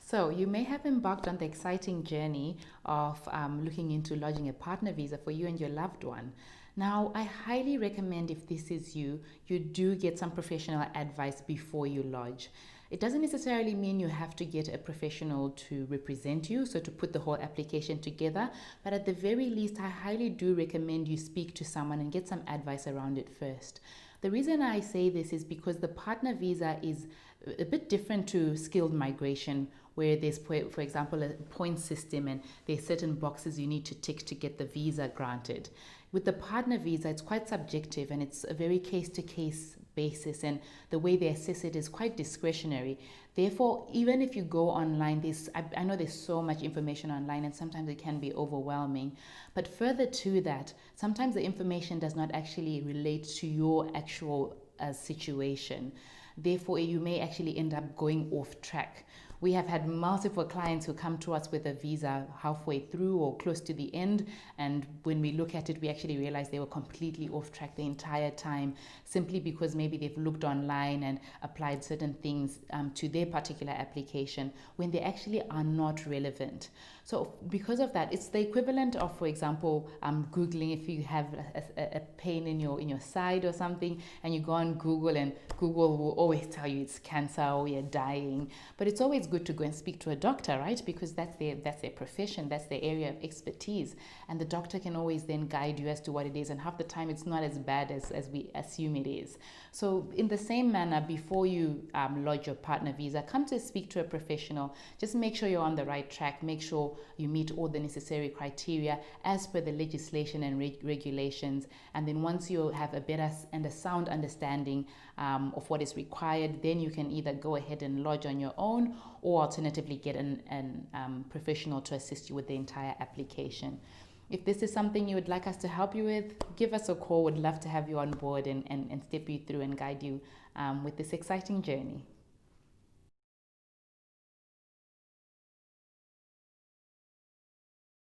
So, you may have embarked on the exciting journey of looking into lodging a partner visa for you and your loved one. Now, I highly recommend if this is you, you do get some professional advice before you lodge. It doesn't necessarily mean you have to get a professional to represent you, so to put the whole application together, but at the very least, I highly do recommend you speak to someone and get some advice around it first. The reason I say this is because the partner visa is a bit different to skilled migration, where there's, for example, a point system and there's certain boxes you need to tick to get the visa granted. With the partner visa, it's quite subjective and it's a very case to case basis, and the way they assess it is quite discretionary. Therefore, even if you go online, I know there's so much information online and sometimes it can be overwhelming. But further to that, sometimes the information does not actually relate to your actual situation. Therefore, you may actually end up going off track. We have had multiple clients who come to us with a visa halfway through or close to the end, and when we look at it, we actually realize they were completely off track the entire time, simply because maybe they've looked online and applied certain things to their particular application when they actually are not relevant. So because of that, it's the equivalent of, for example, Googling. If you have a pain in your side or something, and you go on Google, and Google will always tell you it's cancer or you're dying, but it's always good to go and speak to a doctor, right? Because that's their profession, that's their area of expertise, and the doctor can always then guide you as to what it is, and half the time it's not as bad as we assume it is. So in the same manner, before you lodge your partner visa, come to speak to a professional. Just make sure you're on the right track, make sure you meet all the necessary criteria as per the legislation and regulations, and then once you have a better and a sound understanding of what is required, then you can either go ahead and lodge on your own, or alternatively get an professional to assist you with the entire application. If this is something you would like us to help you with, give us a call. We'd love to have you on board and step you through and guide you with this exciting journey.